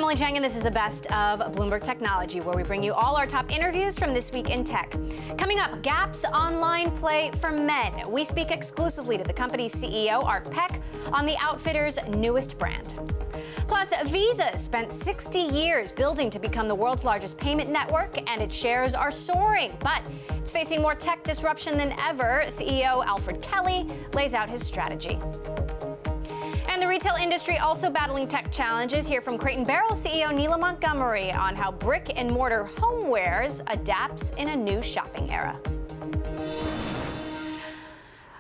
I'm Emily Chang, and this is the best of Bloomberg Technology, where we bring you all our top interviews from this week in tech. Coming up, Gap's online play for men. We speak exclusively to the company's CEO, Art Peck, on the outfitter's newest brand. Plus, Visa spent 60 years building to become the world's largest payment network, and its shares are soaring. But it's facing more tech disruption than ever. CEO Alfred Kelly lays out his strategy. And the retail industry also battling tech challenges. Hear from Crate & Barrel CEO Neela Montgomery on how brick-and-mortar homewares adapts in a new shopping era.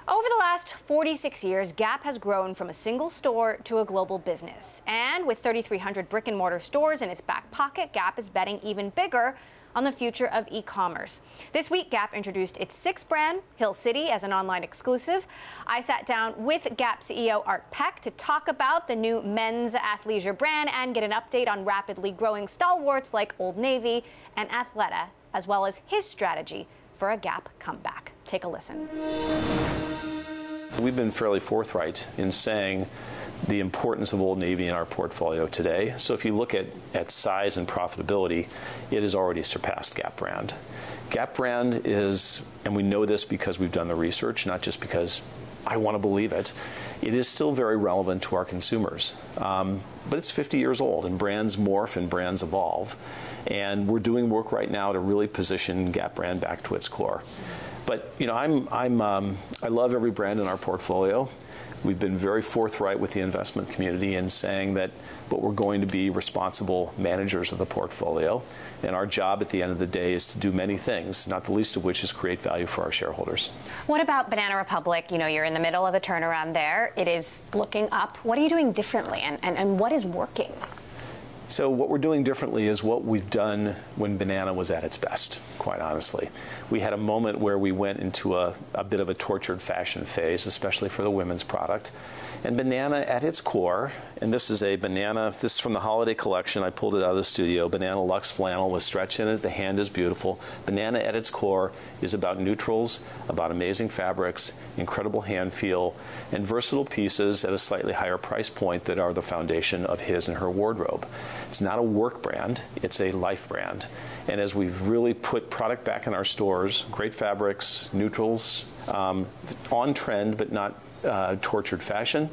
Over the last 46 years, Gap has grown from a single store to a global business. And with 3,300 brick-and-mortar stores in its back pocket, Gap is betting even bigger on the future of e-commerce. This week, Gap introduced its sixth brand, Hill City, as an online exclusive. I sat down with Gap CEO Art Peck to talk about the new men's athleisure brand and get an update on rapidly growing stalwarts like Old Navy and Athleta, as well as his strategy for a Gap comeback. Take a listen. We've been fairly forthright in saying the importance of Old Navy in our portfolio today. So if you look at size and profitability, it has already surpassed Gap brand. Gap brand is, and we know this because we've done the research, not just because I want to believe it, it is still very relevant to our consumers. But it's 50 years old, and brands morph and brands evolve. And we're doing work right now to really position Gap brand back to its core. But you know, I love every brand in our portfolio. We've been very forthright with the investment community in saying that we're going to be responsible managers of the portfolio. And our job at the end of the day is to do many things, not the least of which is create value for our shareholders. What about Banana Republic? You know, you're in the middle of a turnaround there. It is looking up. What are you doing differently, and what is working? So what we're doing differently is what we've done when Banana was at its best, quite honestly. We had a moment where we went into a bit of a tortured fashion phase, especially for the women's product. And Banana at its core, and this is a Banana, this is from the holiday collection, I pulled it out of the studio, Banana Luxe Flannel with stretch in it, the hand is beautiful. Banana at its core is about neutrals, about amazing fabrics, incredible hand feel, and versatile pieces at a slightly higher price point that are the foundation of his and her wardrobe. It's not a work brand, it's a life brand. And as we've really put product back in our stores, great fabrics, neutrals, on trend but not tortured fashion,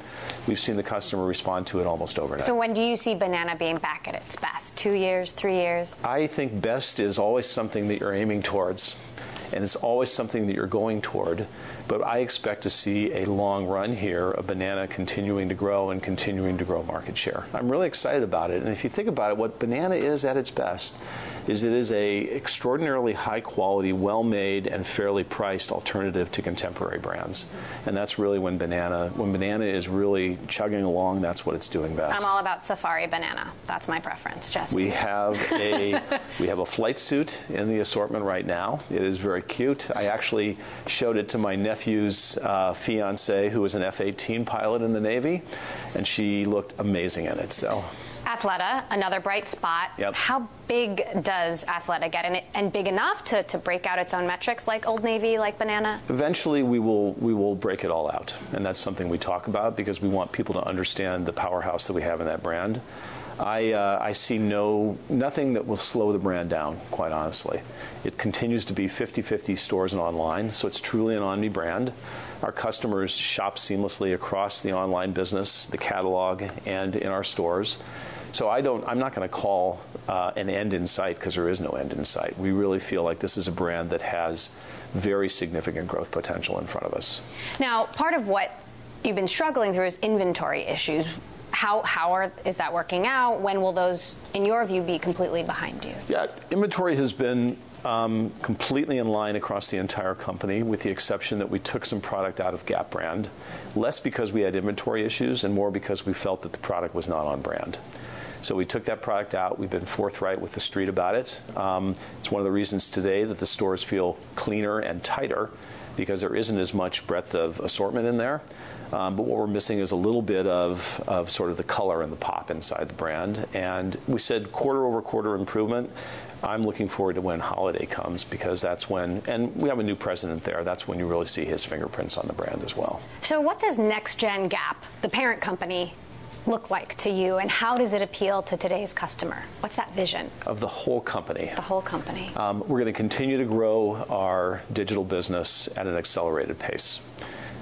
we've seen the customer respond to it almost overnight. So when do you see Banana being back at its best? 2 years, 3 years? I think best is always something that you're aiming towards. And it's always something that you're going toward. But I expect to see a long run here of Banana continuing to grow and continuing to grow market share. I'm really excited about it. And if you think about it, what Banana is at its best is it is a extraordinarily high quality, well-made, and fairly priced alternative to contemporary brands. And that's really when Banana is really chugging along, that's what it's doing best. I'm all about Safari Banana. That's my preference, Jesse. We have a flight suit in the assortment right now. It is very cute. I actually showed it to my nephew's fiance, who was an F-18 pilot in the Navy, and she looked amazing in it. So. Athleta, another bright spot. Yep. How big does Athleta get, and big enough to break out its own metrics like Old Navy, like Banana? Eventually, we will break it all out, and that's something we talk about because we want people to understand the powerhouse that we have in that brand. I see nothing that will slow the brand down, quite honestly. It continues to be 50-50 stores and online, so it's truly an omni brand. Our customers shop seamlessly across the online business, the catalog, and in our stores. So I'm not going to call an end in sight because there is no end in sight. We really feel like this is a brand that has very significant growth potential in front of us. Now, part of what you've been struggling through is inventory issues. How is that working out? When will those, in your view, be completely behind you? Yeah, inventory has been completely in line across the entire company, with the exception that we took some product out of Gap brand, less because we had inventory issues and more because we felt that the product was not on brand. So we took that product out. We've been forthright with the street about it. It's one of the reasons today that the stores feel cleaner and tighter, because there isn't as much breadth of assortment in there. But what we're missing is a little bit of sort of the color and the pop inside the brand. And we said quarter-over-quarter improvement. I'm looking forward to when holiday comes, because that's when, and we have a new president there, that's when you really see his fingerprints on the brand as well. So what does Next Gen Gap, the parent company, look like to you, and how does it appeal to today's customer? What's that vision? Of the whole company. The whole company. We're going to continue to grow our digital business at an accelerated pace.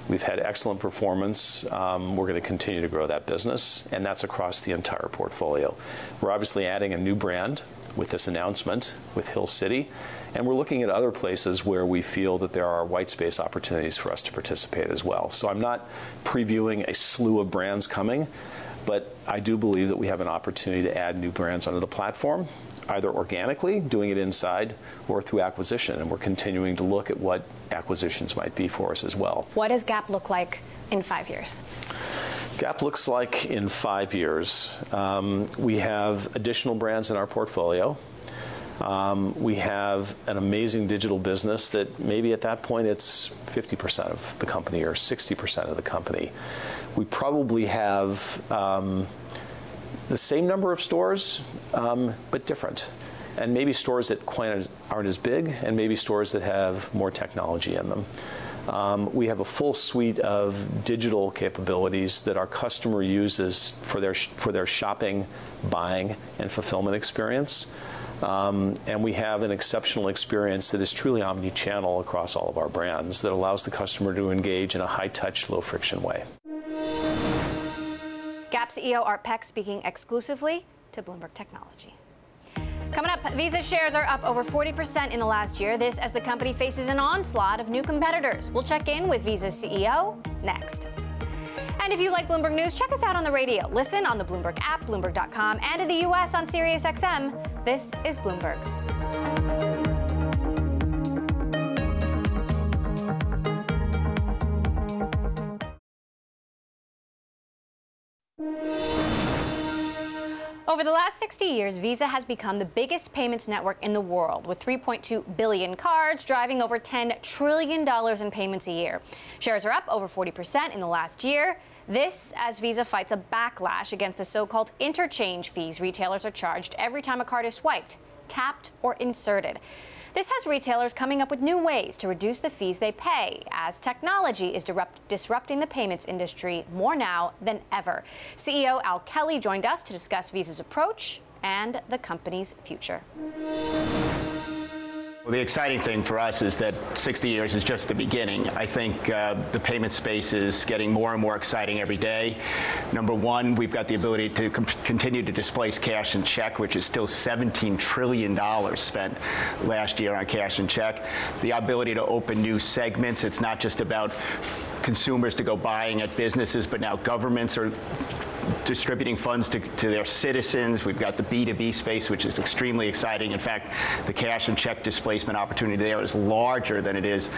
We've had excellent performance. We're going to continue to grow that business, and that's across the entire portfolio. We're obviously adding a new brand with this announcement with Hill City, and we're looking at other places where we feel that there are white space opportunities for us to participate as well. So I'm not previewing a slew of brands coming, but I do believe that we have an opportunity to add new brands onto the platform, either organically, doing it inside, or through acquisition. And we're continuing to look at what acquisitions might be for us as well. What does Gap look like in 5 years? Gap looks like in 5 years, we have additional brands in our portfolio. We have an amazing digital business that maybe at that point it's 50% of the company or 60% of the company. We probably have the same number of stores, but different. And maybe stores that quite aren't as big, and maybe stores that have more technology in them. We have a full suite of digital capabilities that our customer uses for their shopping, buying, and fulfillment experience. And we have an exceptional experience that is truly omni-channel across all of our brands that allows the customer to engage in a high-touch, low-friction way. Gap CEO Art Peck speaking exclusively to Bloomberg Technology. Coming up, Visa shares are up over 40% in the last year. This as the company faces an onslaught of new competitors. We'll check in with Visa's CEO next. And if you like Bloomberg News, check us out on the radio. Listen on the Bloomberg app, Bloomberg.com, and in the U.S. on SiriusXM. This is Bloomberg. Over the last 60 years, Visa has become the biggest payments network in the world, with 3.2 billion cards driving over $10 trillion in payments a year. Shares are up over 40% in the last year. This as Visa fights a backlash against the so-called interchange fees retailers are charged every time a card is swiped, tapped, or inserted. This has retailers coming up with new ways to reduce the fees they pay, as technology is disrupting the payments industry more now than ever. CEO Al Kelly joined us to discuss Visa's approach and the company's future. Well, the exciting thing for us is that 60 years is just the beginning. I think the payment space is getting more and more exciting every day. Number one, we've got the ability to continue to displace cash and check, which is still $17 trillion spent last year on cash and check. The ability to open new segments. It's not just about consumers to go buying at businesses, but now governments are distributing funds to their citizens. We've got the B2B space, which is extremely exciting. In fact, the cash and check displacement opportunity there is larger than it is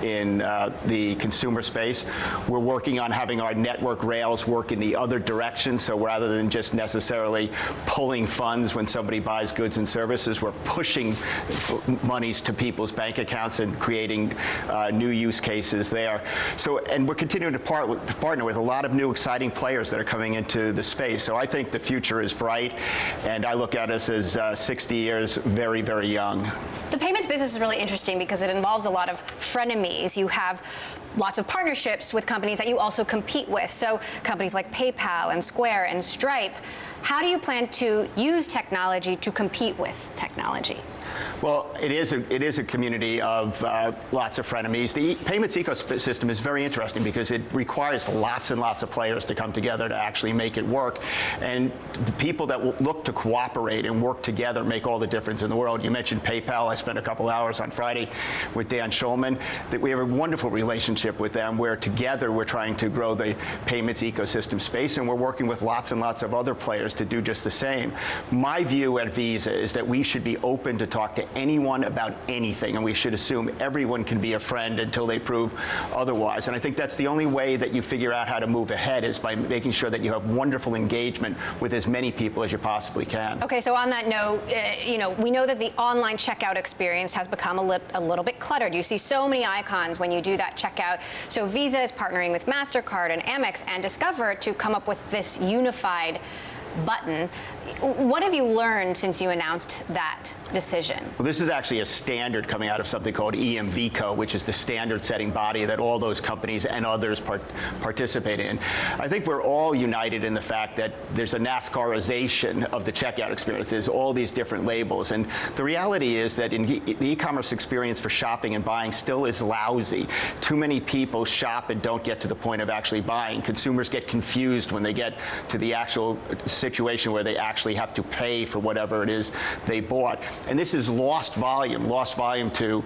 in the consumer space. We're working on having our network rails work in the other direction. So rather than just necessarily pulling funds when somebody buys goods and services, we're pushing monies to people's bank accounts and creating new use cases there. So, and we're continuing to partner with a lot of new exciting players that are coming into the space. So I think the future is bright, and I look at us as 60 years very, very young. The payments business is really interesting because it involves a lot of frenemies. You have lots of partnerships with companies that you also compete with. So companies like PayPal and Square and Stripe. How do you plan to use technology to compete with technology? Well, it is a community of lots of frenemies. The payments ecosystem is very interesting because it requires lots and lots of players to come together to actually make it work. And the people that look to cooperate and work together make all the difference in the world. You mentioned PayPal. I spent a couple hours on Friday with Dan Schulman. That we have a wonderful relationship with them where together we're trying to grow the payments ecosystem space, and we're working with lots and lots of other players to do just the same. My view at Visa is that we should be open to talk to anyone about anything, and we should assume everyone can be a friend until they prove otherwise. And I think that's the only way that you figure out how to move ahead is by making sure that you have wonderful engagement with as many people as you possibly can. Okay, so on that note, we know that the online checkout experience has become a little bit cluttered. You see so many icons when you do that checkout. So Visa is partnering with MasterCard and Amex and Discover to come up with this unified button. What have you learned since you announced that decision? Well, this is actually a standard coming out of something called EMVCO, which is the standard-setting body that all those companies and others participate in. I think we're all united in the fact that there's a NASCARization of the checkout experience. There's all these different labels, and the reality is that the e-commerce experience for shopping and buying still is lousy. Too many people shop and don't get to the point of actually buying. Consumers get confused when they get to the actual situation where they actually have to pay for whatever it is they bought. And this is lost volume to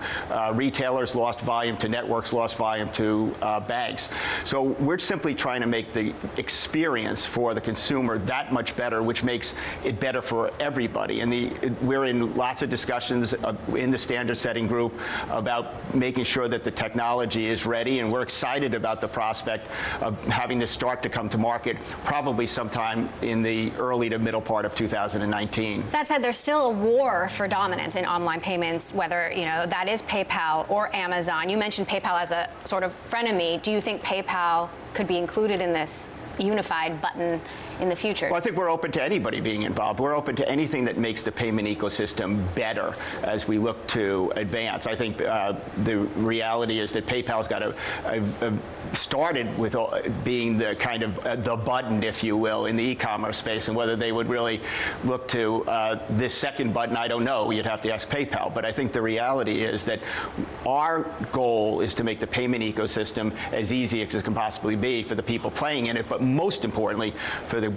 retailers, lost volume to networks, lost volume to banks. So we're simply trying to make the experience for the consumer that much better, which makes it better for everybody. And we're in lots of discussions in the standard setting group about making sure that the technology is ready, and we're excited about the prospect of having this start to come to market probably sometime in the early to middle part of 2019. That said, there's still a war for dominance in online payments, whether that is PayPal or Amazon. You mentioned PayPal as a sort of frenemy. Do you think PayPal could be included in this unified button in the future? Well, I think we're open to anybody being involved. We're open to anything that makes the payment ecosystem better as we look to advance. I think the reality is that PayPal's got started with being the kind of the button, if you will, in the e-commerce space, and whether they would really look to this second button, I don't know. You'd have to ask PayPal. But I think the reality is that our goal is to make the payment ecosystem as easy as it can possibly be for the people playing in it, but most importantly,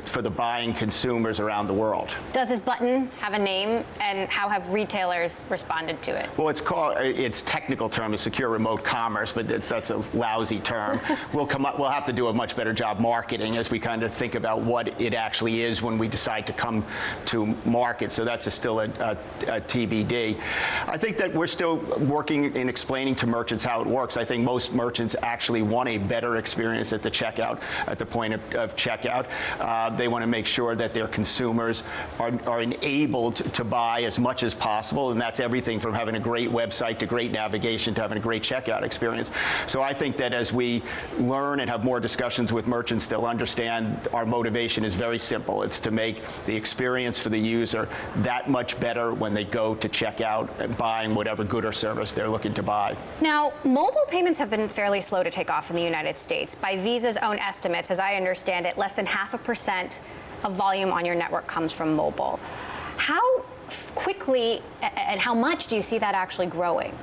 for the buying consumers around the world. Does this button have a name, and how have retailers responded to it? Well, its technical term is secure remote commerce, but that's a lousy term. We'll have to do a much better job marketing as we kind of think about what it actually is when we decide to come to market. So that's still a TBD. I think that we're still working in explaining to merchants how it works. I think most merchants actually want a better experience at the checkout, at the point of checkout. They want to make sure that their consumers are enabled to buy as much as possible, and that's everything from having a great website to great navigation to having a great checkout experience. So I think that as we learn and have more discussions with merchants, they'll understand our motivation is very simple. It's to make the experience for the user that much better when they go to check out and buying whatever good or service they're looking to buy. Now, mobile payments have been fairly slow to take off in the United States. By Visa's own estimates, as I understand it, less than 0.5% of volume on your network comes from mobile. How quickly and how much do you see that actually growing?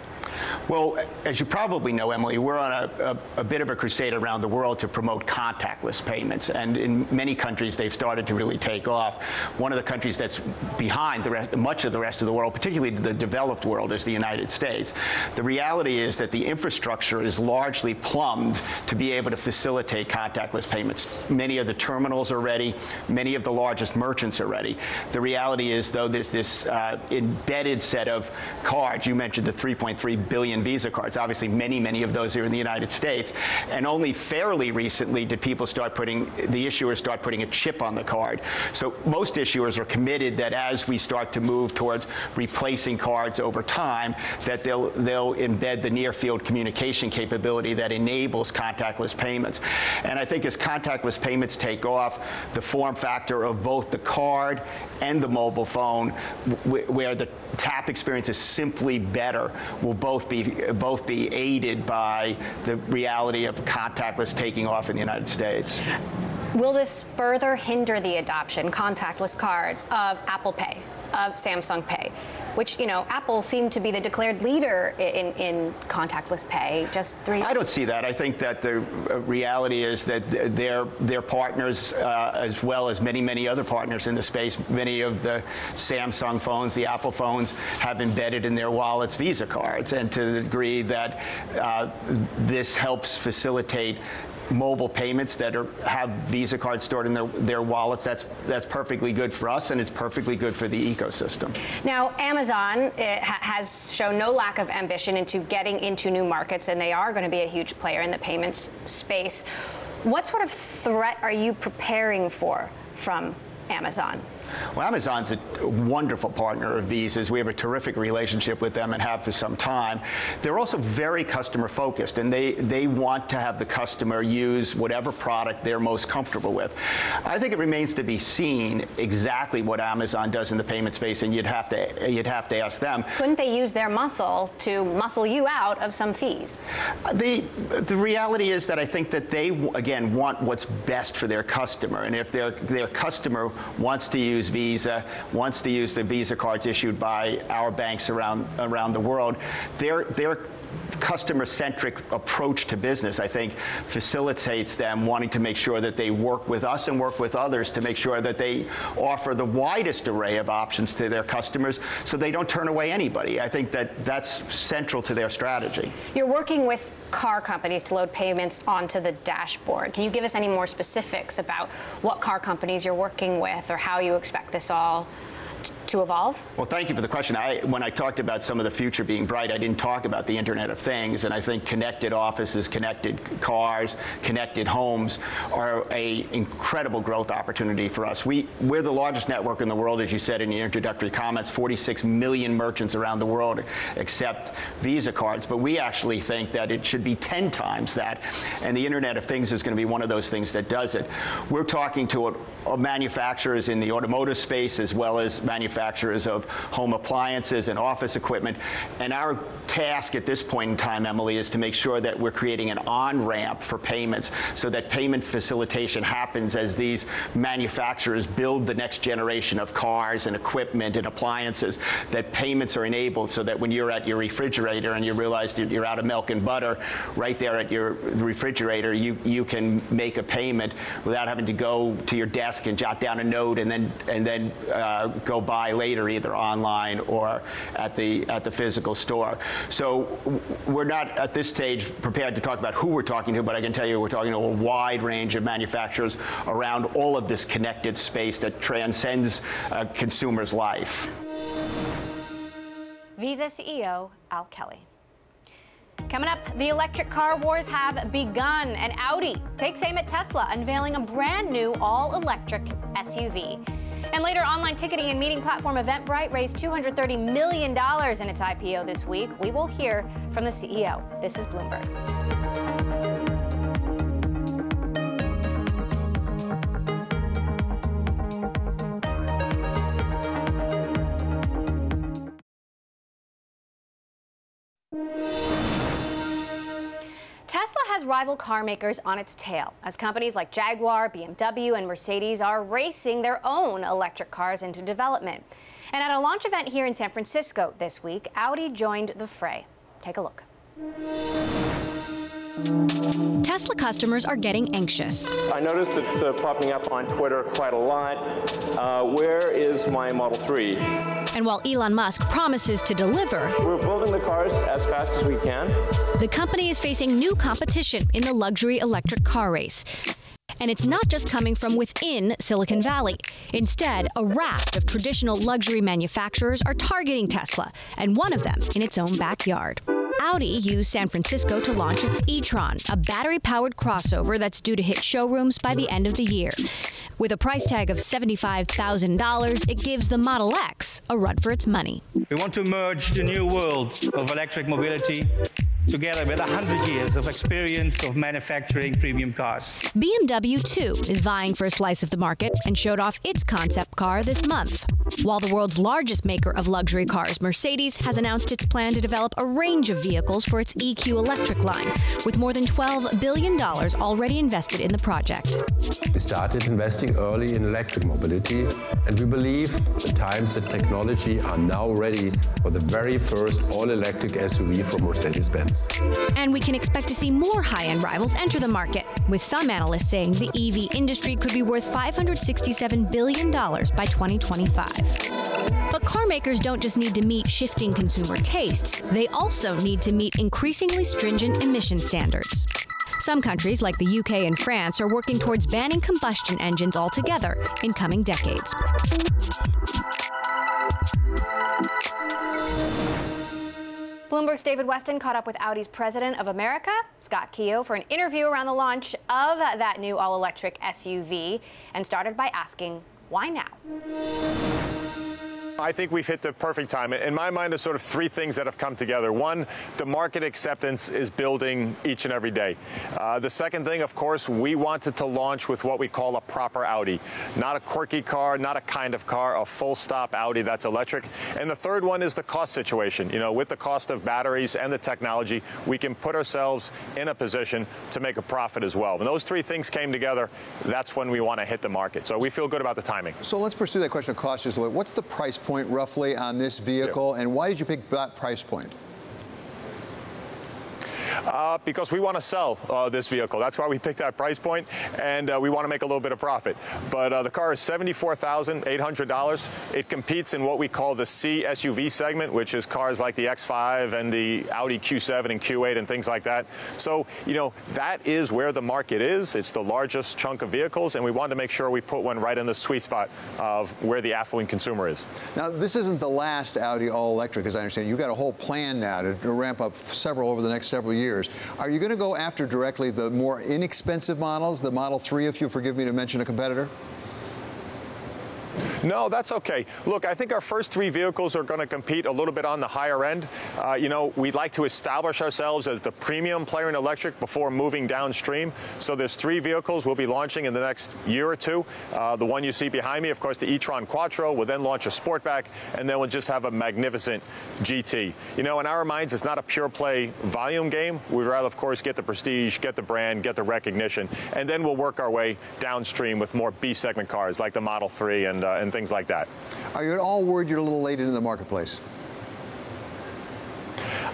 Well, as you probably know, Emily, we're on a bit of a crusade around the world to promote contactless payments. And in many countries, they've started to really take off. One of the countries that's behind much of the rest of the world, particularly the developed world, is the United States. The reality is that the infrastructure is largely plumbed to be able to facilitate contactless payments. Many of the terminals are ready. Many of the largest merchants are ready. The reality is, though, there's this embedded set of cards. You mentioned the 3.3 billion Visa cards. Obviously, many of those are in the United States. And only fairly recently did the issuers start putting a chip on the card. So most issuers are committed that as we start to move towards replacing cards over time, that they'll embed the near-field communication capability that enables contactless payments. And I think as contactless payments take off, the form factor of both the card and the mobile phone, where the tap experience is simply better, will both be aided by the reality of contactless taking off in the United States. Will this further hinder the adoption, contactless cards, of Apple Pay, of Samsung Pay, which, Apple seemed to be the declared leader in contactless pay just 3 years ago? I don't see that. I think that the reality is that their partners, as well as many other partners in the space, many of the Samsung phones, the Apple phones, have embedded in their wallets Visa cards. And to the degree that this helps facilitate mobile payments that have Visa cards stored in their wallets, that's perfectly good for us, and it's perfectly good for the ecosystem. Now, Amazon has shown no lack of ambition into getting into new markets, and they are going to be a huge player in the payments space. What sort of threat are you preparing for from Amazon? Well, Amazon's a wonderful partner of Visa's. We have a terrific relationship with them and have for some time. They're also very customer focused, and they want to have the customer use whatever product they're most comfortable with. I think it remains to be seen exactly what Amazon does in the payment space, and you'd have to ask them. Couldn't they use their muscle to muscle you out of some fees? The reality is that I think that they, again, want what's best for their customer. And if their customer wants to use Visa, wants to use the Visa cards issued by our banks around the world, their customer-centric approach to business, I think, facilitates them wanting to make sure that they work with us and work with others to make sure that they offer the widest array of options to their customers so they don't turn away anybody. I think that that's central to their strategy. You're working with car companies to load payments onto the dashboard. Can you give us any more specifics about what car companies you're working with or how you expect this all to evolve? Well, thank you for the question. When I talked about some of the future being bright, I didn't talk about the Internet of Things, and I think connected offices, connected cars, connected homes are an incredible growth opportunity for us. We're the largest network in the world, as you said in your introductory comments. 46 million merchants around the world accept Visa cards, but we actually think that it should be 10 times that, and the Internet of Things is going to be one of those things that does it. We're talking to manufacturers in the automotive space as well as manufacturers of home appliances and office equipment. And our task at this point in time, Emily, is to make sure that we're creating an on-ramp for payments so that payment facilitation happens as these manufacturers build the next generation of cars and equipment and appliances, that payments are enabled so that when you're at your refrigerator and you realize that you're out of milk and butter, right there at your refrigerator, you can make a payment without having to go to your desk and jot down a note and then go buy later, either online or at the physical store. So we're not at this stage prepared to talk about who we're talking to, but I can tell you we're talking to a wide range of manufacturers around all of this connected space that transcends a consumer's life. Visa CEO Al Kelly. Coming up, the electric car wars have begun, and Audi takes aim at Tesla, unveiling a brand new all-electric SUV. And later, online ticketing and meeting platform Eventbrite raised $230 million in its IPO this week. We will hear from the CEO. This is Bloomberg. Tesla has rival car makers on its tail, as companies like Jaguar, BMW, and Mercedes are racing their own electric cars into development. And at a launch event here in San Francisco this week, Audi joined the fray. Take a look. Tesla customers are getting anxious. I noticed it's popping up on Twitter quite a lot. Where is my Model 3? And while Elon Musk promises to deliver, we're building the cars as fast as we can. The company is facing new competition in the luxury electric car race. And it's not just coming from within Silicon Valley. Instead, a raft of traditional luxury manufacturers are targeting Tesla, and one of them in its own backyard. Audi used San Francisco to launch its e-tron, a battery-powered crossover that's due to hit showrooms by the end of the year. With a price tag of $75,000, it gives the Model X a run for its money. We want to merge the new world of electric mobility together with 100 years of experience of manufacturing premium cars. BMW, too, is vying for a slice of the market and showed off its concept car this month. While the world's largest maker of luxury cars, Mercedes, has announced its plan to develop a range of vehicles for its EQ electric line, with more than $12 billion already invested in the project. We started investing early in electric mobility, and we believe the times and technology are now ready for the very first all-electric SUV from Mercedes-Benz. And we can expect to see more high-end rivals enter the market, with some analysts saying the EV industry could be worth $567 billion by 2025. But car makers don't just need to meet shifting consumer tastes, they also need to meet increasingly stringent emission standards. Some countries, like the UK and France, are working towards banning combustion engines altogether in coming decades. Bloomberg's David Weston caught up with Audi's president of America, Scott Keogh, for an interview around the launch of that new all-electric SUV, and started by asking Why now? I think we've hit the perfect time. In my mind, there's sort of three things that have come together. One, the market acceptance is building each and every day. The second thing, of course, we wanted to launch with what we call a proper Audi. Not a quirky car, not a kind of car, a full-stop Audi that's electric. And the third one is the cost situation. You know, with the cost of batteries and the technology, we can put ourselves in a position to make a profit as well. When those three things came together, that's when we want to hit the market. So we feel good about the timing. So let's pursue that question of cost just a little bit. What's the price point roughly on this vehicle, and why did you pick that price point? Because we want to sell this vehicle. That's why we picked that price point, and we want to make a little bit of profit. But the car is $74,800. It competes in what we call the C SUV segment, which is cars like the X5 and the Audi Q7 and Q8 and things like that. So, you know, that is where the market is. It's the largest chunk of vehicles, and we wanted to make sure we put one right in the sweet spot of where the affluent consumer is. Now, this isn't the last Audi all-electric, as I understand. You've got a whole plan now to ramp up several over the next several years. Are you going to go after directly the more inexpensive models, the Model 3, if you'll forgive me to mention a competitor? No, that's okay. Look, I think our first three vehicles are going to compete a little bit on the higher end. You know, we'd like to establish ourselves as the premium player in electric before moving downstream. So there's three vehicles we'll be launching in the next year or two. The one you see behind me, of course, the e-tron Quattro. We'll then launch a Sportback, and then we'll just have a magnificent GT. You know, in our minds, it's not a pure play volume game. We'd rather, of course, get the prestige, get the brand, get the recognition, and then we'll work our way downstream with more B-segment cars like the Model 3 and things like that. Are you at all worried you're a little late into the marketplace?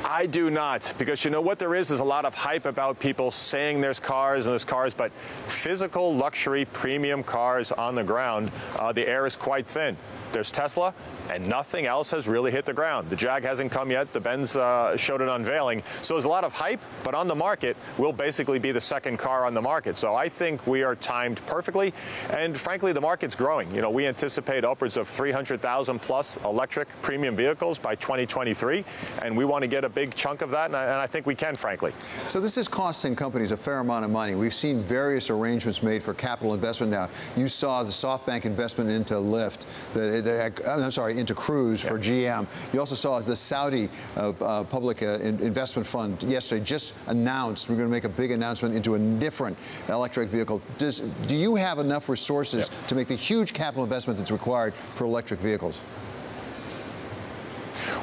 I do not, because you know what there is a lot of hype about people saying there's cars, but physical luxury premium cars on the ground, the air is quite thin. There's Tesla, and nothing else has really hit the ground. The Jag hasn't come yet. The Benz showed an unveiling. So there's a lot of hype, but on the market, we'll basically be the second car on the market. So I think we are timed perfectly, and frankly, the market's growing. You know, we anticipate upwards of 300,000 plus electric premium vehicles by 2023, and we want to get a big chunk of that, and I think we can, frankly. So this is costing companies a fair amount of money. We've seen various arrangements made for capital investment now. You saw the SoftBank investment into Lyft, into Cruise for GM. You also saw the Saudi public investment fund yesterday just announced we're going to make a big announcement into a different electric vehicle. Do you have enough resources to make the huge capital investment that's required for electric vehicles?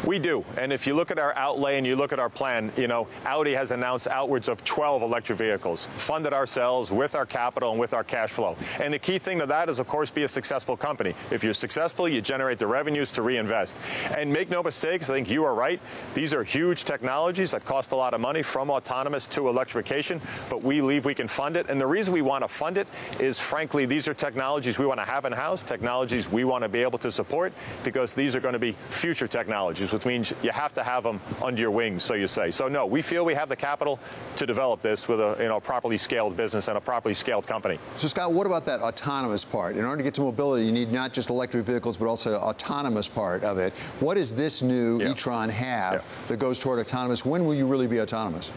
We do, and if you look at our outlay and you look at our plan, you know, Audi has announced outwards of 12 electric vehicles, funded ourselves with our capital and with our cash flow. And the key thing to that is, of course, be a successful company. If you're successful, you generate the revenues to reinvest. And make no mistakes, I think you are right. These are huge technologies that cost a lot of money, from autonomous to electrification, but we believe we can fund it. And the reason we want to fund it is, frankly, these are technologies we want to have in-house, technologies we want to be able to support, because these are going to be future technologies, which means you have to have them under your wings, so you say. So no, we feel we have the capital to develop this with a properly scaled business and a properly scaled company. So Scott, what about that autonomous part? In order to get to mobility, you need not just electric vehicles, but also autonomous part of it. What does this new e-tron have that goes toward autonomous? When will you really be autonomous?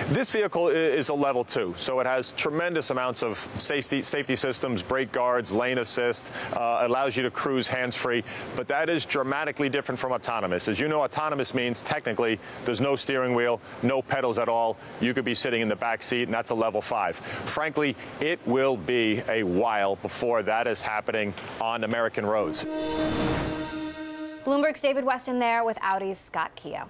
This vehicle is a level 2, so it has tremendous amounts of safety systems, brake guards, lane assist, allows you to cruise hands-free, but that is dramatically different from autonomous. As you know, autonomous means technically there's no steering wheel, no pedals at all. You could be sitting in the back seat, and that's a level 5. Frankly, it will be a while before that is happening on American roads. Bloomberg's David Weston there with Audi's Scott Keogh.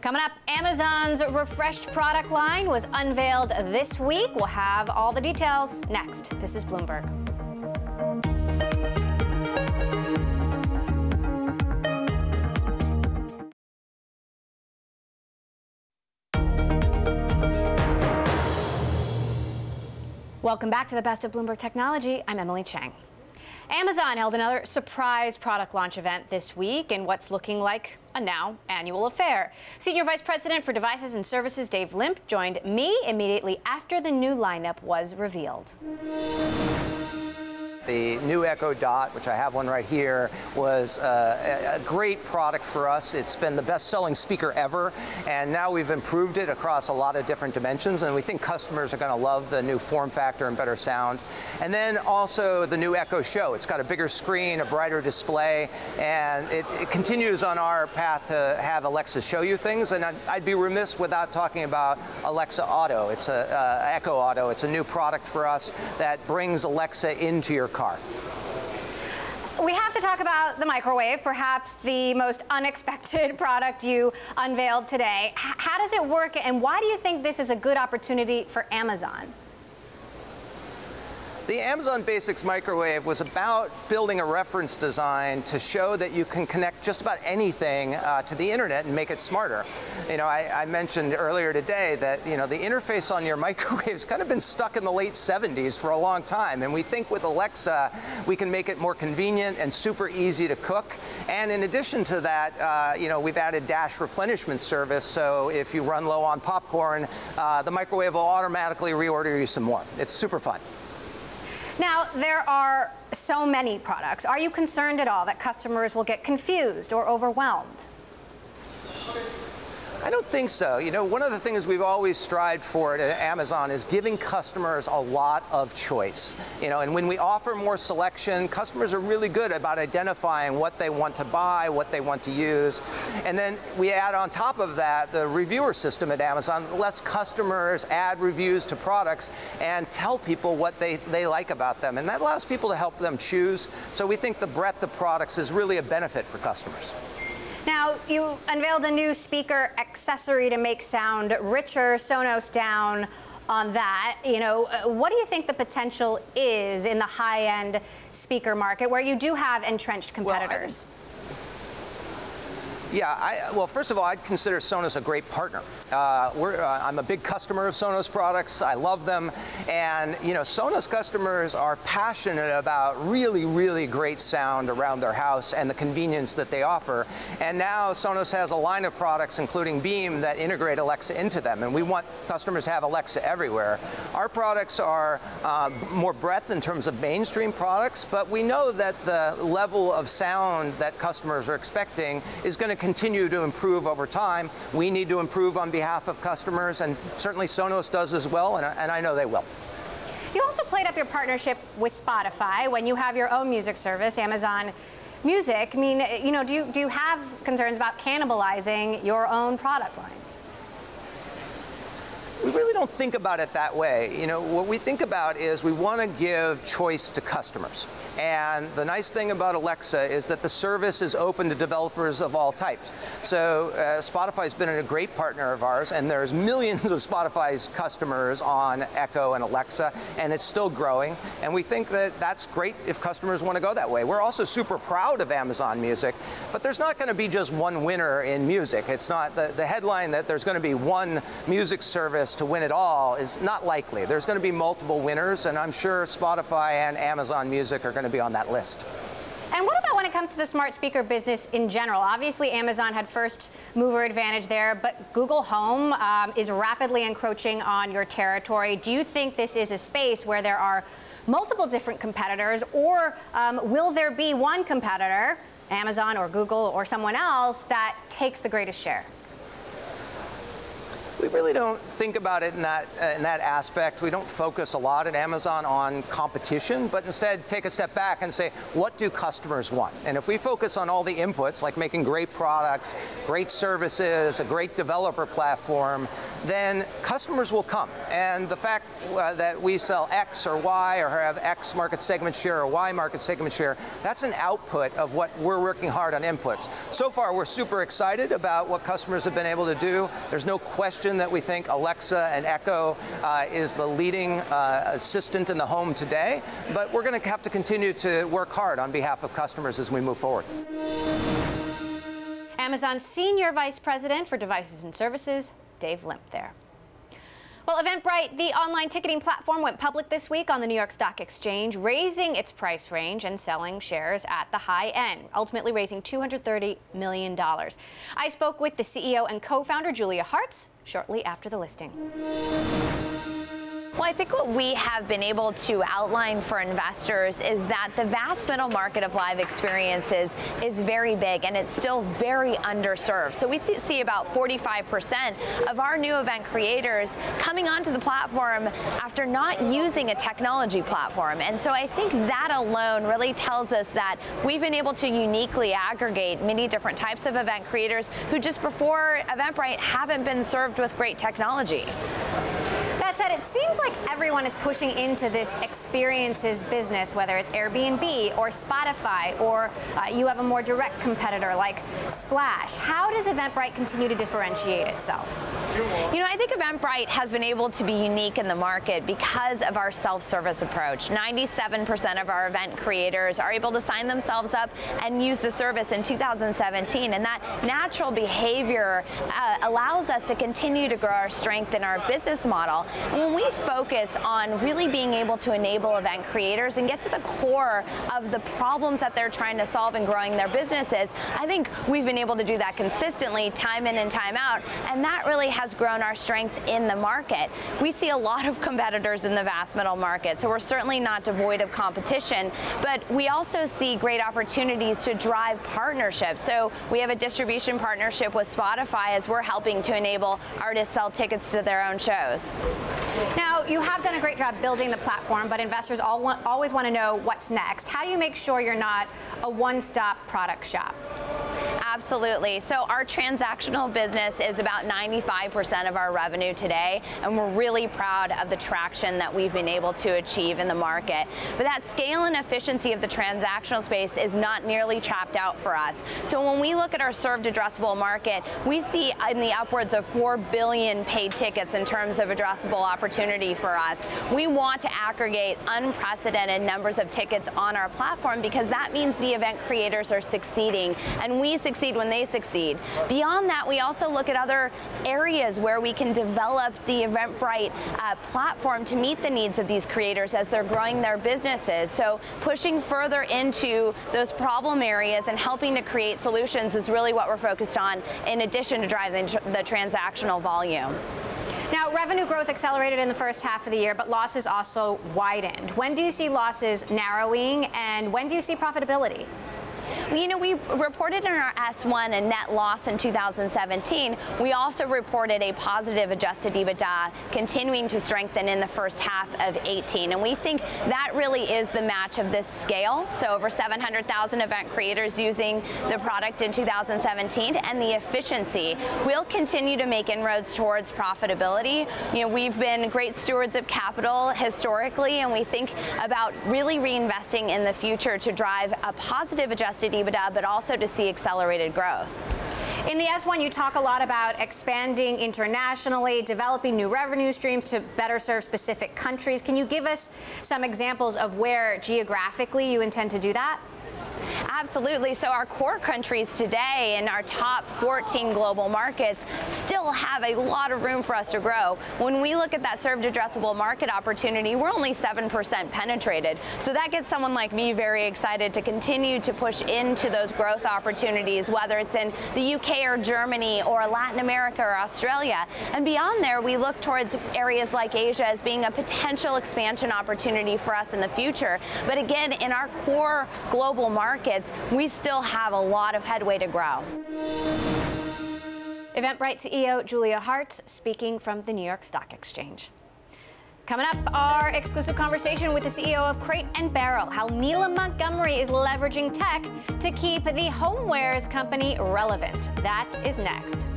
Coming up, Amazon's refreshed product line was unveiled this week. We'll have all the details next. This is Bloomberg. Welcome back to the Best of Bloomberg Technology. I'm Emily Chang. Amazon held another surprise product launch event this week in what's looking like a now annual affair. Senior Vice President for Devices and Services Dave Limp joined me immediately after the new lineup was revealed. the new Echo Dot, which I have one right here, was a great product for us. It's been the best-selling speaker ever, and now we've improved it across a lot of different dimensions, and we think customers are going to love the new form factor and better sound. And then also the new Echo Show. It's got a bigger screen, a brighter display, and it continues on our path to have Alexa show you things. And I'd be remiss without talking about Alexa Auto. It's Echo Auto. It's a new product for us that brings Alexa into your car. We have to talk about the microwave, perhaps the most unexpected product you unveiled today. How does it work, and why do you think this is a good opportunity for Amazon? The Amazon Basics microwave was about building a reference design to show that you can connect just about anything to the internet and make it smarter. You know, I mentioned earlier today that, you know, the interface on your microwave's kind of been stuck in the late 70s for a long time, and we think with Alexa we can make it more convenient and super easy to cook. And in addition to that, you know, we've added dash replenishment service, so if you run low on popcorn, the microwave will automatically reorder you some more. It's super fun. Now, there are so many products. Are you concerned at all that customers will get confused or overwhelmed? I don't think so. You know, one of the things we've always strived for at Amazon is giving customers a lot of choice. You know, and when we offer more selection, customers are really good about identifying what they want to buy, what they want to use. And then we add on top of that the reviewer system at Amazon that lets customers add reviews to products and tell people what they like about them. And that allows people to help them choose. So we think the breadth of products is really a benefit for customers. Now, you unveiled a new speaker accessory to make sound richer, Sonos down on that. You know, what do you think the potential is in the high-end speaker market where you do have entrenched competitors? Well, first of all, I'd consider Sonos a great partner. I'm a big customer of Sonos products. I love them. And, you know, Sonos customers are passionate about really, really great sound around their house and the convenience that they offer. And now Sonos has a line of products, including Beam, that integrate Alexa into them. And we want customers to have Alexa everywhere. Our products are more breadth in terms of mainstream products, but we know that the level of sound that customers are expecting is going to continue to improve over time. We need to improve on behalf of customers, and certainly Sonos does as well, and I know they will. You also played up your partnership with Spotify when you have your own music service, Amazon Music. I mean, you know, do you have concerns about cannibalizing your own product lines? We really don't think about it that way. You know, what we think about is we want to give choice to customers. And the nice thing about Alexa is that the service is open to developers of all types. So Spotify's been a great partner of ours, and there's millions of Spotify's customers on Echo and Alexa, and it's still growing. And we think that that's great if customers want to go that way. We're also super proud of Amazon Music, but there's not going to be just one winner in music. It's not the headline that there's going to be one music service to win it all is not likely. There's going to be multiple winners, and I'm sure Spotify and Amazon Music are going to be on that list. And what about when it comes to the smart speaker business in general? Obviously, Amazon had first mover advantage there, but Google Home is rapidly encroaching on your territory. Do you think this is a space where there are multiple different competitors, or will there be one competitor, Amazon or Google or someone else, that takes the greatest share? We really don't think about it in that aspect. We don't focus a lot at Amazon on competition, but instead take a step back and say, what do customers want? And if we focus on all the inputs, like making great products, great services, a great developer platform, then customers will come. And the fact that we sell X or Y or have X market segment share or Y market segment share, that's an output of what we're working hard on inputs. So far, we're super excited about what customers have been able to do. There's no question that we think Alexa and Echo is the leading assistant in the home today, but we're going to have to continue to work hard on behalf of customers as we move forward. Amazon's Senior Vice President for Devices and Services, Dave Limp there. Well, Eventbrite, the online ticketing platform, went public this week on the New York Stock Exchange, raising its price range and selling shares at the high end, ultimately raising $230 million. I spoke with the CEO and co-founder, Julia Hartz, shortly after the listing. Well, I think what we have been able to outline for investors is that the vast middle market of live experiences is very big, and it's still very underserved. So we see about 45% of our new event creators coming onto the platform after not using a technology platform. And so I think that alone really tells us that we've been able to uniquely aggregate many different types of event creators who just before Eventbrite haven't been served with great technology. That said, it seems like everyone is pushing into this experiences business, whether it's Airbnb or Spotify, or you have a more direct competitor like Splash. How does Eventbrite continue to differentiate itself? You know, I think Eventbrite has been able to be unique in the market because of our self-service approach. 97% of our event creators are able to sign themselves up and use the service in 2017, and that natural behavior allows us to continue to grow our strength in our business model. And when we focus on really being able to enable event creators and get to the core of the problems that they're trying to solve in growing their businesses, I think we've been able to do that consistently, time in and time out, and that really has grown our strength in the market. We see a lot of competitors in the vast middle market, so we're certainly not devoid of competition, but we also see great opportunities to drive partnerships. So we have a distribution partnership with Spotify as we're helping to enable artists sell tickets to their own shows. Now, you have done a great job building the platform, but investors always want to know what's next. How do you make sure you're not a one-stop product shop? Absolutely. So our transactional business is about 95% of our revenue today, and we're really proud of the traction that we've been able to achieve in the market. But that scale and efficiency of the transactional space is not nearly tapped out for us. So when we look at our served addressable market, we see in the upwards of 4 billion paid tickets in terms of addressable opportunity for us. We want to aggregate unprecedented numbers of tickets on our platform because that means the event creators are succeeding, and we succeed when they succeed. Beyond that, we also look at other areas where we can develop the Eventbrite platform to meet the needs of these creators as they're growing their businesses. So pushing further into those problem areas and helping to create solutions is really what we're focused on, in addition to driving the transactional volume. Now, revenue growth accelerated in the first half of the year, but losses also widened. When do you see losses narrowing, and when do you see profitability? You know, we reported in our S1 a net loss in 2017. We also reported a positive adjusted EBITDA continuing to strengthen in the first half of 18. And we think that really is the match of this scale. So over 700,000 event creators using the product in 2017, and the efficiency. We'll continue to make inroads towards profitability. You know, we've been great stewards of capital historically, and we think about really reinvesting in the future to drive a positive adjusted EBITDA, but also to see accelerated growth. In the S1, you talk a lot about expanding internationally, developing new revenue streams to better serve specific countries. Can you give us some examples of where geographically you intend to do that? Absolutely. So our core countries today and our top 14 global markets still have a lot of room for us to grow. When we look at that served addressable market opportunity, we're only 7% penetrated. So that gets someone like me very excited to continue to push into those growth opportunities, whether it's in the UK or Germany or Latin America or Australia. And beyond there, we look towards areas like Asia as being a potential expansion opportunity for us in the future. But again, in our core global markets, we still have a lot of headway to grow. Eventbrite CEO Julia Hartz speaking from the New York Stock Exchange. Coming up, our exclusive conversation with the CEO of Crate & Barrel, how Neela Montgomery is leveraging tech to keep the homewares company relevant. That is next.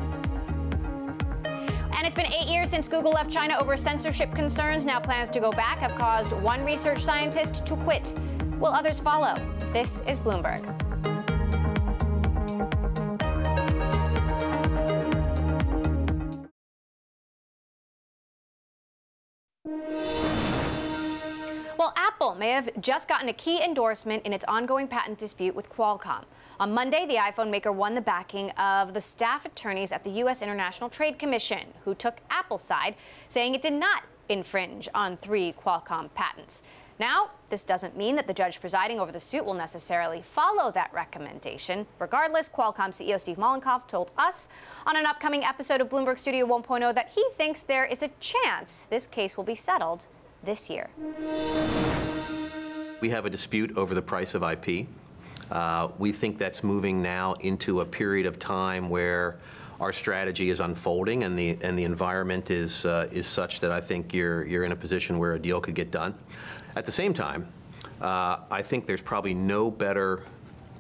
And it's been 8 years since Google left China over censorship concerns. Now plans to go back have caused one research scientist to quit. Will others follow? This is Bloomberg. Well, Apple may have just gotten a key endorsement in its ongoing patent dispute with Qualcomm. On Monday, the iPhone maker won the backing of the staff attorneys at the U.S. International Trade Commission, who took Apple's side, saying it did not infringe on 3 Qualcomm patents. Now, this doesn't mean that the judge presiding over the suit will necessarily follow that recommendation. Regardless, Qualcomm CEO Steve Mollenkopf told us on an upcoming episode of Bloomberg Studio 1.0 that he thinks there is a chance this case will be settled this year. We have a dispute over the price of IP. We think that's moving now into a period of time where our strategy is unfolding, and the environment is such that I think you're in a position where a deal could get done. At the same time, I think there's probably no better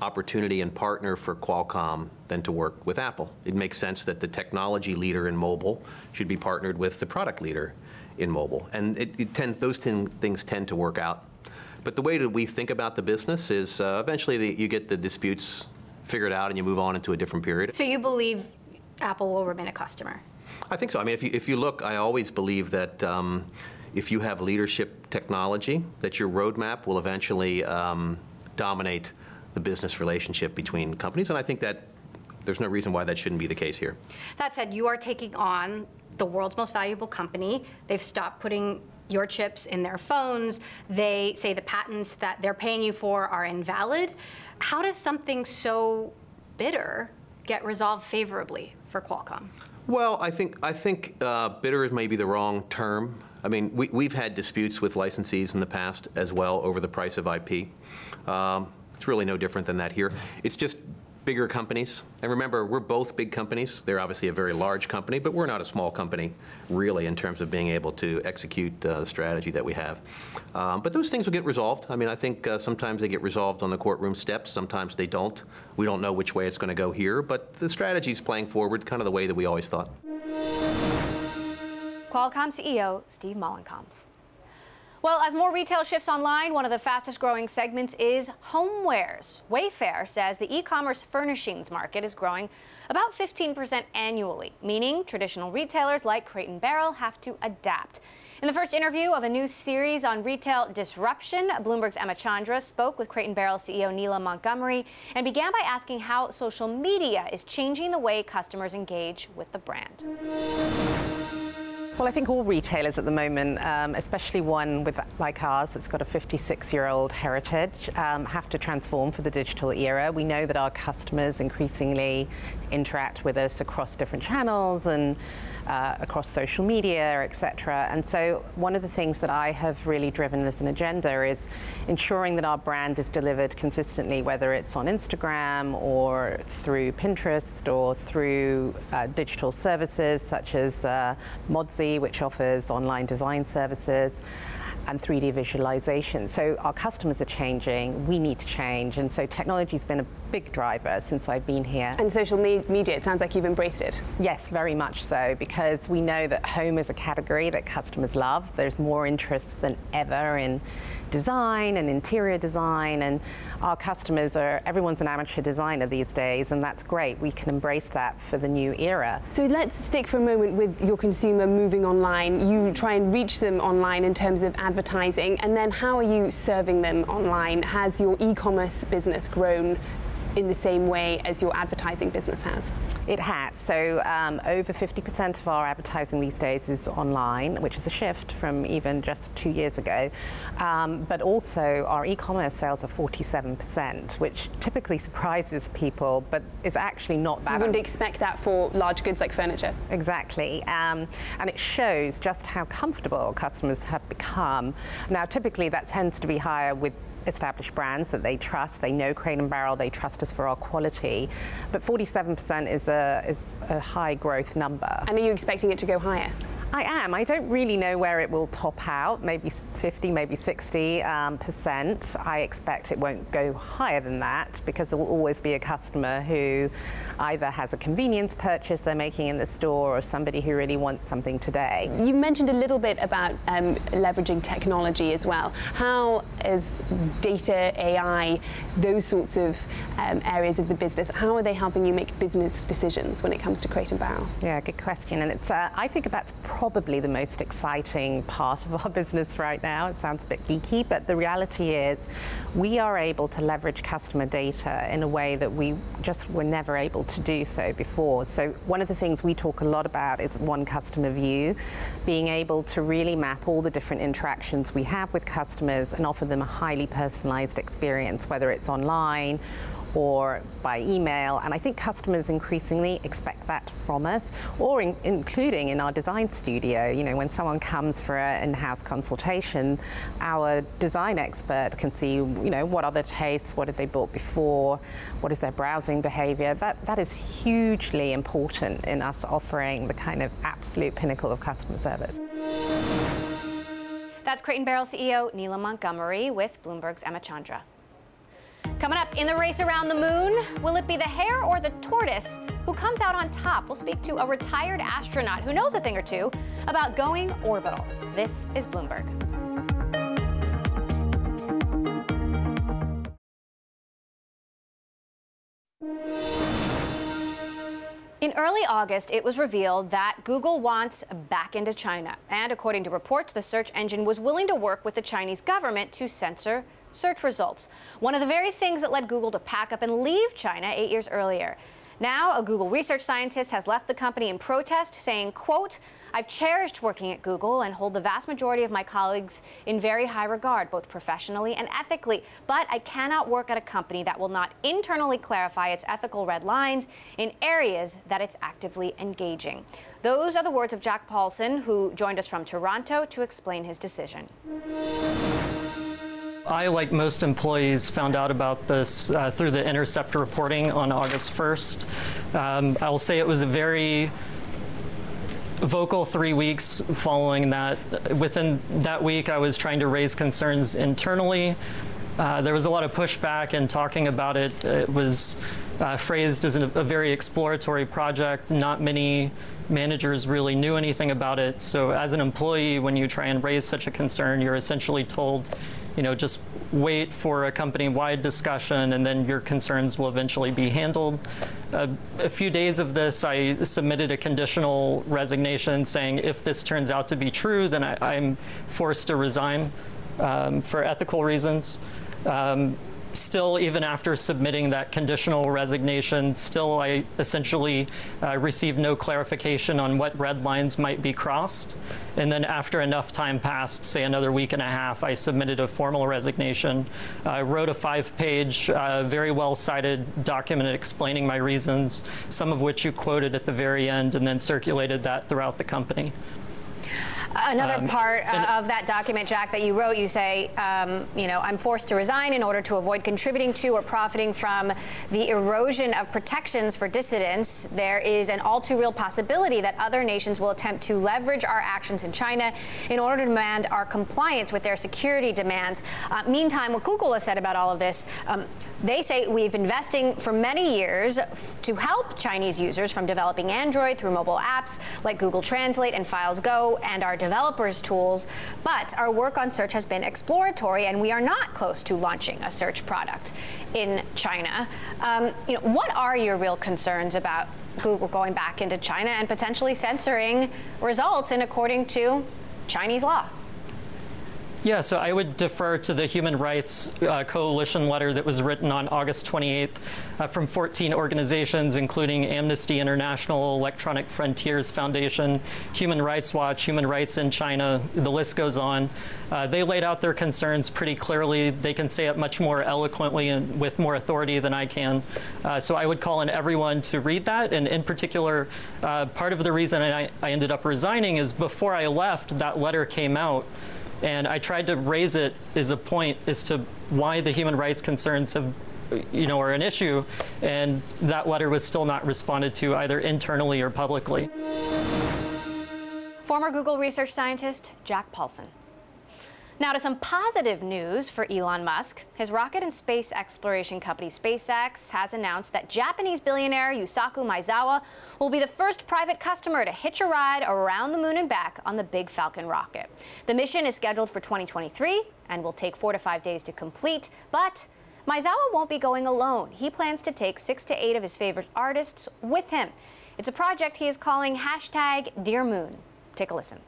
opportunity and partner for Qualcomm than to work with Apple. It makes sense that the technology leader in mobile should be partnered with the product leader in mobile, and those things tend to work out. But the way that we think about the business is eventually you get the disputes figured out and you move on into a different period. So you believe Apple will remain a customer? I think so. I mean, if you look, I always believe that if you have leadership technology, that your roadmap will eventually dominate the business relationship between companies, and I think that there's no reason why that shouldn't be the case here. That said, you are taking on the world's most valuable company. They've stopped putting your chips in their phones. They say the patents that they're paying you for are invalid. How does something so bitter get resolved favorably for Qualcomm? Well, I think bitter is maybe the wrong term. I mean, we've had disputes with licensees in the past as well over the price of IP. It's really no different than that here. It's just bigger companies. And remember, we're both big companies. They're obviously a very large company, but we're not a small company, really, in terms of being able to execute the strategy that we have. But those things will get resolved. I mean, I think sometimes they get resolved on the courtroom steps. Sometimes they don't. We don't know which way it's going to go here, but the strategy is playing forward kind of the way that we always thought. Qualcomm CEO Steve Mollenkopf. Well, as more retail shifts online, one of the fastest growing segments is homewares. Wayfair says the e-commerce furnishings market is growing about 15% annually, meaning traditional retailers like Crate & Barrel have to adapt. In the first interview of a new series on retail disruption, Bloomberg's Emily Chang spoke with Crate & Barrel CEO Neela Montgomery and began by asking how social media is changing the way customers engage with the brand. Well, I think all retailers at the moment, especially one like ours that's got a 56-year-old heritage, have to transform for the digital era. We know that our customers increasingly interact with us across different channels and across social media, etc. And so one of the things that I have really driven as an agenda is ensuring that our brand is delivered consistently, whether it's on Instagram or through Pinterest or through digital services such as Modsy, which offers online design services, and 3D visualization. So our customers are changing, we need to change, and so technology's been a big driver since I've been here. And social media, it sounds like you've embraced it. Yes, very much so, because we know that home is a category that customers love. There's more interest than ever in design and interior design, and our customers everyone's an amateur designer these days, and that's great. We can embrace that for the new era. So let's stick for a moment with your consumer moving online. You try and reach them online in terms of advertising, and then how are you serving them online? Has your e-commerce business grown in the same way as your advertising business has? It has. So over 50% of our advertising these days is online, which is a shift from even just 2 years ago. But also our e-commerce sales are 47%, which typically surprises people, but is actually not that. You wouldn't expect that for large goods like furniture. Exactly. And it shows just how comfortable customers have become. Now, typically that tends to be higher with established brands that they trust. They know Crate & Barrel, they trust us for our quality. But 47% is a high growth number. And are you expecting it to go higher? I am. I don't really know where it will top out, maybe 50, maybe 60%. I expect it won't go higher than that because there will always be a customer who either has a convenience purchase they're making in the store or somebody who really wants something today. You mentioned a little bit about leveraging technology as well. How is data, AI, those sorts of areas of the business, how are they helping you make business decisions when it comes to Crate & Barrel? Yeah, good question. And it's I think that's probably the most exciting part of our business right now. It sounds a bit geeky, but the reality is we are able to leverage customer data in a way that we just were never able to do so before. So one of the things we talk a lot about is one customer view, being able to really map all the different interactions we have with customers and offer them a highly personalized experience, whether it's online or by email. And I think customers increasingly expect that from us, or including in our design studio. You know, when someone comes for an in-house consultation, our design expert can see, you know, what are their tastes, what have they bought before, what is their browsing behavior. That is hugely important in us offering the kind of absolute pinnacle of customer service. That's Crate & Barrel CEO Neela Montgomery with Bloomberg's Emma Chandra. Coming up, in the race around the moon, will it be the hare or the tortoise who comes out on top? We'll speak to a retired astronaut who knows a thing or two about going orbital. This is Bloomberg. In early August, it was revealed that Google wants back into China. And according to reports, the search engine was willing to work with the Chinese government to censor search results. One of the very things that led Google to pack up and leave China 8 years earlier. Now, a Google research scientist has left the company in protest, saying, quote, "I've cherished working at Google and hold the vast majority of my colleagues in very high regard, both professionally and ethically. But I cannot work at a company that will not internally clarify its ethical red lines in areas that it's actively engaging." Those are the words of Jack Paulson, who joined us from Toronto to explain his decision. I, like most employees, found out about this through the Intercept reporting on August 1st. I will say it was a very vocal 3 weeks following that. Within that week, I was trying to raise concerns internally. There was a lot of pushback and talking about it. It was phrased as a very exploratory project. Not many managers really knew anything about it. So as an employee, when you try and raise such a concern, you're essentially told, you know, just wait for a company-wide discussion and then your concerns will eventually be handled. A few days of this, I submitted a conditional resignation saying if this turns out to be true, then I'm forced to resign for ethical reasons. Still, even after submitting that conditional resignation, still I essentially received no clarification on what red lines might be crossed. And then after enough time passed, say another week and a half, I submitted a formal resignation. I wrote a 5-page, very well-cited document explaining my reasons, some of which you quoted at the very end, and then circulated that throughout the company. Another part of that document, Jack, that you wrote, you say, you know, I'm forced to resign in order to avoid contributing to or profiting from the erosion of protections for dissidents. There is an all too real possibility that other nations will attempt to leverage our actions in China in order to demand our compliance with their security demands. Meantime, what Google has said about all of this, they say we've been investing for many years to help Chinese users from developing Android through mobile apps like Google Translate and Files Go and our developers tools, but our work on search has been exploratory and we are not close to launching a search product in China. You know, what are your real concerns about Google going back into China and potentially censoring results according to Chinese law? Yeah, so I would defer to the Human Rights Coalition letter that was written on August 28th from 14 organizations, including Amnesty International, Electronic Frontiers Foundation, Human Rights Watch, Human Rights in China, the list goes on. They laid out their concerns pretty clearly. They can say it much more eloquently and with more authority than I can. So I would call on everyone to read that. And in particular, part of the reason I ended up resigning is before I left, that letter came out. And I tried to raise it as a point as to why the human rights concerns have, you know, are an issue. And that letter was still not responded to either internally or publicly. Former Google research scientist Jack Paulson. Now to some positive news for Elon Musk. His rocket and space exploration company SpaceX has announced that Japanese billionaire Yusaku Maezawa will be the first private customer to hitch a ride around the moon and back on the Big Falcon rocket. The mission is scheduled for 2023 and will take 4 to 5 days to complete, but Maezawa won't be going alone. He plans to take 6 to 8 of his favorite artists with him. It's a project he is calling #DearMoon. Take a listen.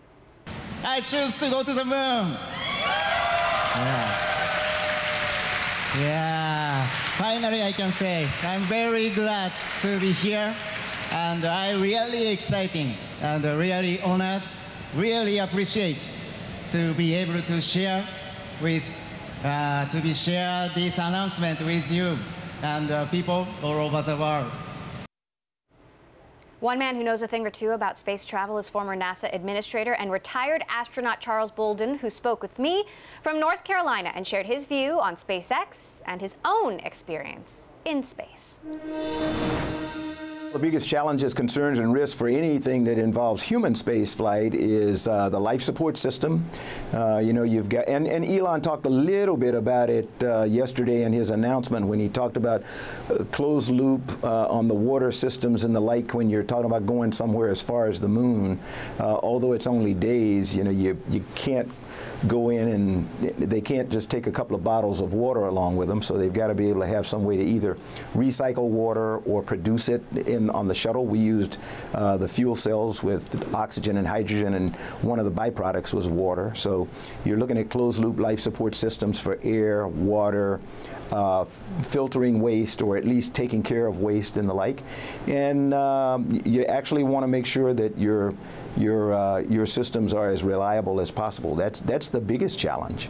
I choose to go to the moon. Yeah. Finally, I can say I'm very glad to be here, and I'm really exciting and really honored, really appreciate to be able to share this announcement with you and people all over the world. One man who knows a thing or two about space travel is former NASA administrator and retired astronaut Charles Bolden, who spoke with me from North Carolina and shared his view on SpaceX and his own experience in space. The biggest challenges, concerns, and risks for anything that involves human space flight is the life support system. You've got, and Elon talked a little bit about it yesterday in his announcement when he talked about closed loop on the water systems and the like when you're talking about going somewhere as far as the moon. Although it's only days, you can't go in and they can't just take a couple of bottles of water along with them, so they've got to be able to have some way to either recycle water or produce it on the shuttle. We used the fuel cells with oxygen and hydrogen, and one of the byproducts was water. So you're looking at closed loop life support systems for air, water, filtering waste, or at least taking care of waste and the like. And you actually want to make sure that your systems are as reliable as possible. That's the biggest challenge.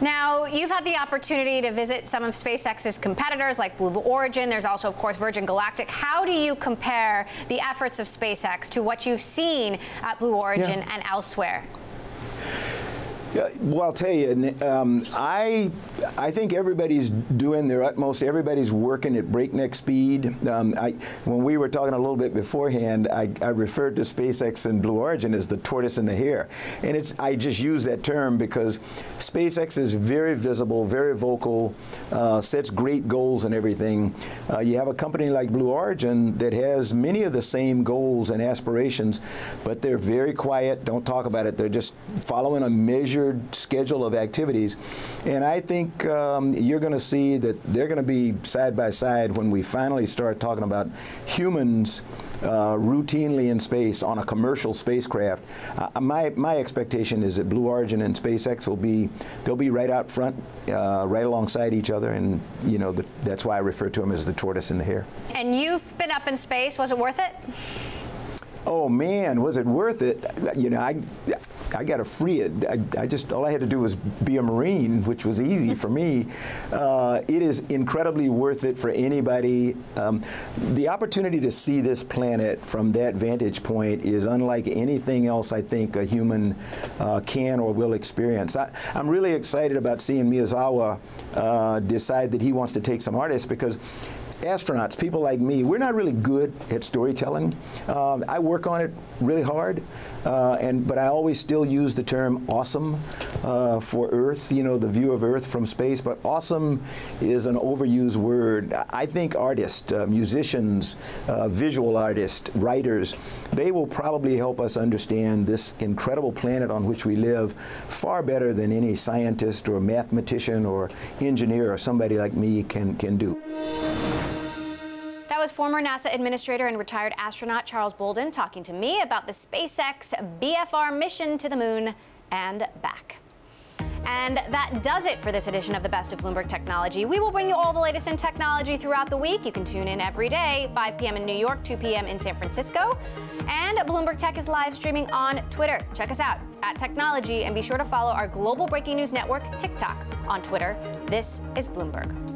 Now, you've had the opportunity to visit some of SpaceX's competitors like Blue Origin. There's also, of course, Virgin Galactic. How do you compare the efforts of SpaceX to what you've seen at Blue Origin and elsewhere? Well, I'll tell you, I think everybody's doing their utmost. Everybody's working at breakneck speed. When we were talking a little bit beforehand, I referred to SpaceX and Blue Origin as the tortoise and the hare. And I just use that term because SpaceX is very visible, very vocal, sets great goals and everything. You have a company like Blue Origin that has many of the same goals and aspirations, but they're very quiet, don't talk about it. They're just following a measured schedule of activities, and I think you're going to see that they're going to be side by side when we finally start talking about humans routinely in space on a commercial spacecraft. My expectation is that Blue Origin and SpaceX they'll be right out front, right alongside each other, and that's why I refer to them as the tortoise and the hare. And you've been up in space. Was it worth it? Oh man, was it worth it? I got to free it. All I had to do was be a Marine, which was easy for me. It is incredibly worth it for anybody. The opportunity to see this planet from that vantage point is unlike anything else I think a human can or will experience. I'm really excited about seeing Miyazawa decide that he wants to take some artists, because astronauts, people like me, we're not really good at storytelling. I work on it really hard, but I always still use the term awesome for Earth, the view of Earth from space. But awesome is an overused word. I think artists, musicians, visual artists, writers, they will probably help us understand this incredible planet on which we live far better than any scientist or mathematician or engineer or somebody like me can do. That was former NASA administrator and retired astronaut Charles Bolden talking to me about the SpaceX BFR mission to the moon and back. And that does it for this edition of the Best of Bloomberg Technology. We will bring you all the latest in technology throughout the week. You can tune in every day, 5 p.m. in New York, 2 p.m. in San Francisco. And Bloomberg Tech is live streaming on Twitter. Check us out at Technology, and be sure to follow our global breaking news network, TikTok, on Twitter. This is Bloomberg.